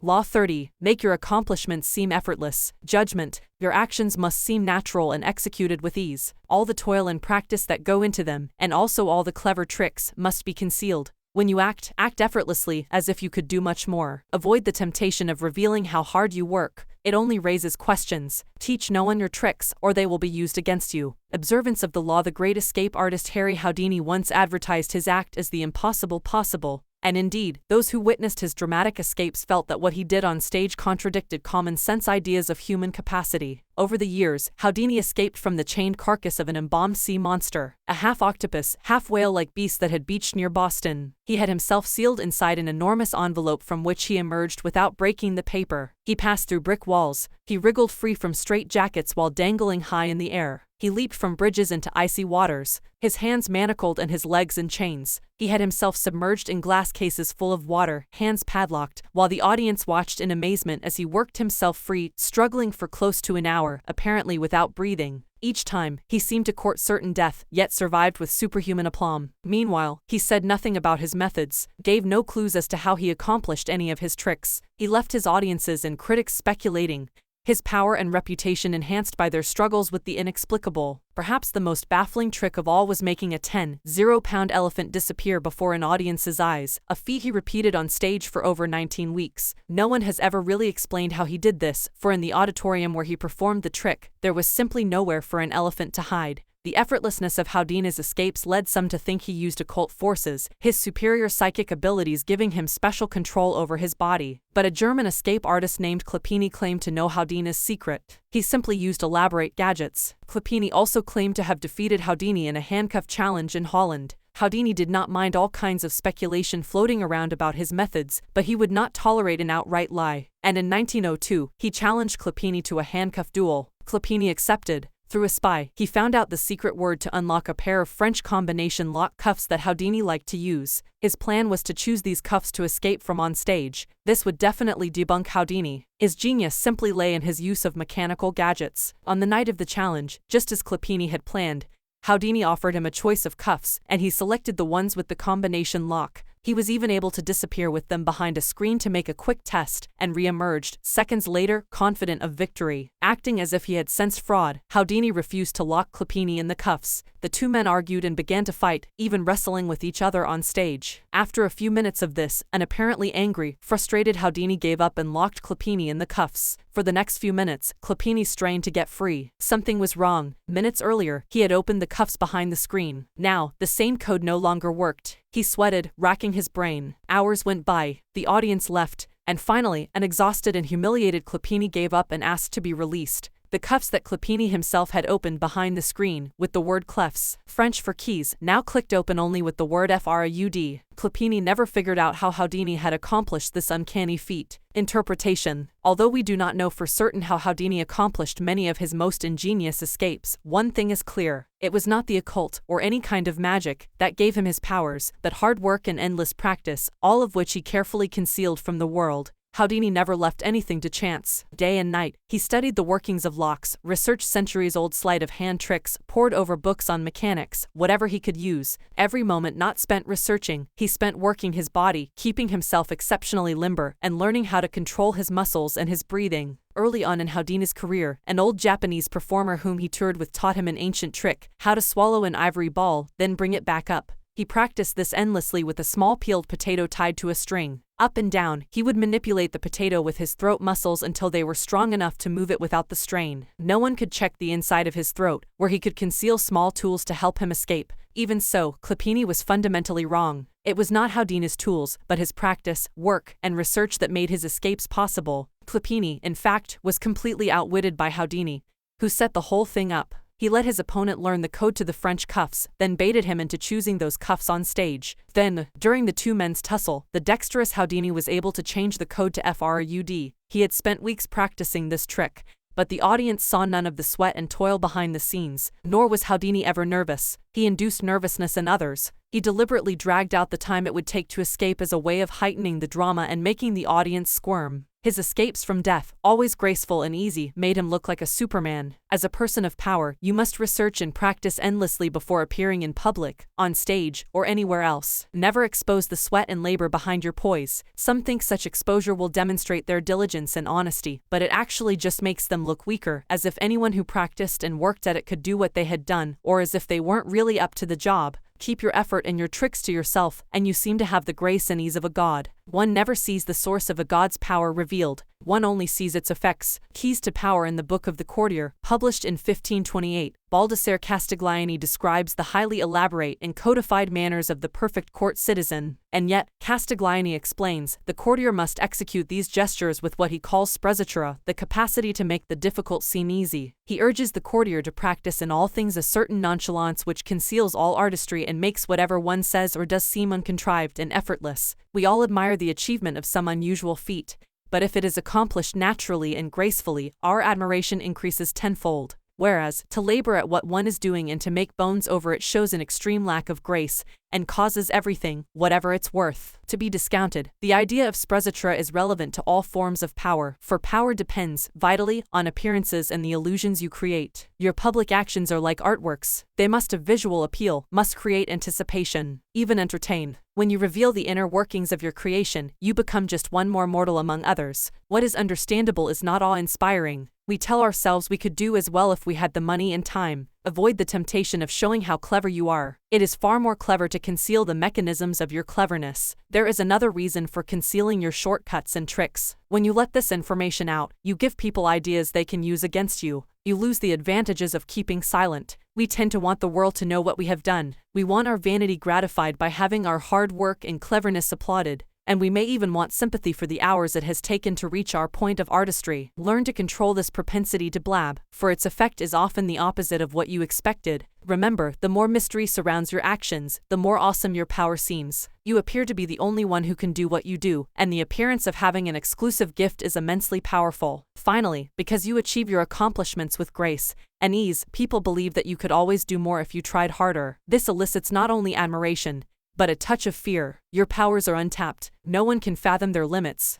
Law 30. Make your accomplishments seem effortless. Judgment. Your actions must seem natural and executed with ease. All the toil and practice that go into them, and also all the clever tricks, must be concealed. When you act effortlessly, as if you could do much more. Avoid the temptation of revealing how hard you work. It only raises questions. Teach no one your tricks, or they will be used against you. Observance of the law. The great escape artist Harry Houdini once advertised his act as the impossible possible. And indeed, those who witnessed his dramatic escapes felt that what he did on stage contradicted common-sense ideas of human capacity. Over the years, Houdini escaped from the chained carcass of an embalmed sea monster, a half-octopus, half-whale-like beast that had beached near Boston. He had himself sealed inside an enormous envelope from which he emerged without breaking the paper. He passed through brick walls. He wriggled free from straitjackets while dangling high in the air. He leaped from bridges into icy waters, his hands manacled and his legs in chains. He had himself submerged in glass cases full of water, hands padlocked, while the audience watched in amazement as he worked himself free, struggling for close to an hour, apparently without breathing. Each time, he seemed to court certain death, yet survived with superhuman aplomb. Meanwhile, he said nothing about his methods, gave no clues as to how he accomplished any of his tricks. He left his audiences and critics speculating, his power and reputation enhanced by their struggles with the inexplicable. Perhaps the most baffling trick of all was making a 10-pound elephant disappear before an audience's eyes, a feat he repeated on stage for over 19 weeks. No one has ever really explained how he did this, for in the auditorium where he performed the trick, there was simply nowhere for an elephant to hide. The effortlessness of Houdini's escapes led some to think he used occult forces, his superior psychic abilities giving him special control over his body. But a German escape artist named Clopini claimed to know Houdini's secret. He simply used elaborate gadgets. Clopini also claimed to have defeated Houdini in a handcuff challenge in Holland. Houdini did not mind all kinds of speculation floating around about his methods, but he would not tolerate an outright lie. And in 1902, he challenged Clopini to a handcuff duel. Clopini accepted. Through a spy, he found out the secret word to unlock a pair of French combination lock cuffs that Houdini liked to use. His plan was to choose these cuffs to escape from on stage. This would definitely debunk Houdini. His genius simply lay in his use of mechanical gadgets. On the night of the challenge, just as Clopini had planned, Houdini offered him a choice of cuffs, and he selected the ones with the combination lock. He was even able to disappear with them behind a screen to make a quick test, and re-emerged, seconds later, confident of victory. Acting as if he had sensed fraud, Houdini refused to lock Clopini in the cuffs. The two men argued and began to fight, even wrestling with each other on stage. After a few minutes of this, an apparently angry, frustrated Houdini gave up and locked Clopini in the cuffs. For the next few minutes, Clopini strained to get free. Something was wrong. Minutes earlier, he had opened the cuffs behind the screen. Now, the same code no longer worked. He sweated, racking his brain. Hours went by, the audience left, and finally, an exhausted and humiliated Clopini gave up and asked to be released. The cuffs that Clopini himself had opened behind the screen, with the word clefs, French for keys, now clicked open only with the word FRAUD. Clopini never figured out how Houdini had accomplished this uncanny feat. Interpretation. Although we do not know for certain how Houdini accomplished many of his most ingenious escapes, one thing is clear. It was not the occult, or any kind of magic, that gave him his powers, but hard work and endless practice, all of which he carefully concealed from the world. Houdini never left anything to chance. Day and night, he studied the workings of locks, researched centuries-old sleight of hand tricks, pored over books on mechanics, whatever he could use. Every moment not spent researching, he spent working his body, keeping himself exceptionally limber, and learning how to control his muscles and his breathing. Early on in Houdini's career, an old Japanese performer whom he toured with taught him an ancient trick, how to swallow an ivory ball, then bring it back up. He practiced this endlessly with a small peeled potato tied to a string. Up and down, he would manipulate the potato with his throat muscles until they were strong enough to move it without the strain. No one could check the inside of his throat, where he could conceal small tools to help him escape. Even so, Clopini was fundamentally wrong. It was not Houdini's tools, but his practice, work, and research that made his escapes possible. Clopini, in fact, was completely outwitted by Houdini, who set the whole thing up. He let his opponent learn the code to the French cuffs, then baited him into choosing those cuffs on stage. Then, during the two men's tussle, the dexterous Houdini was able to change the code to FRAUD. He had spent weeks practicing this trick, but the audience saw none of the sweat and toil behind the scenes, nor was Houdini ever nervous. He induced nervousness in others. He deliberately dragged out the time it would take to escape as a way of heightening the drama and making the audience squirm. His escapes from death, always graceful and easy, made him look like a Superman. As a person of power, you must research and practice endlessly before appearing in public, on stage, or anywhere else. Never expose the sweat and labor behind your poise. Some think such exposure will demonstrate their diligence and honesty, but it actually just makes them look weaker, as if anyone who practiced and worked at it could do what they had done, or as if they weren't really up to the job. Keep your effort and your tricks to yourself, and you seem to have the grace and ease of a god. One never sees the source of a god's power revealed, one only sees its effects. Keys to Power in the Book of the Courtier, published in 1528, Baldassare Castiglione describes the highly elaborate and codified manners of the perfect court citizen. And yet, Castiglione explains, the courtier must execute these gestures with what he calls sprezzatura, the capacity to make the difficult seem easy. He urges the courtier to practice in all things a certain nonchalance which conceals all artistry and makes whatever one says or does seem uncontrived and effortless. We all admire the achievement of some unusual feat, but if it is accomplished naturally and gracefully, our admiration increases tenfold. Whereas, to labor at what one is doing and to make bones over it shows an extreme lack of grace, and causes everything, whatever it's worth, to be discounted. The idea of sprezzatura is relevant to all forms of power, for power depends, vitally, on appearances and the illusions you create. Your public actions are like artworks. They must have visual appeal, must create anticipation, even entertain. When you reveal the inner workings of your creation, you become just one more mortal among others. What is understandable is not awe-inspiring. We tell ourselves we could do as well if we had the money and time. Avoid the temptation of showing how clever you are. It is far more clever to conceal the mechanisms of your cleverness. There is another reason for concealing your shortcuts and tricks. When you let this information out, you give people ideas they can use against you. You lose the advantages of keeping silent. We tend to want the world to know what we have done. We want our vanity gratified by having our hard work and cleverness applauded. And we may even want sympathy for the hours it has taken to reach our point of artistry. Learn to control this propensity to blab, for its effect is often the opposite of what you expected. Remember, the more mystery surrounds your actions, the more awesome your power seems. You appear to be the only one who can do what you do, and the appearance of having an exclusive gift is immensely powerful. Finally, because you achieve your accomplishments with grace and ease, people believe that you could always do more if you tried harder. This elicits not only admiration, but a touch of fear. Your powers are untapped. No one can fathom their limits.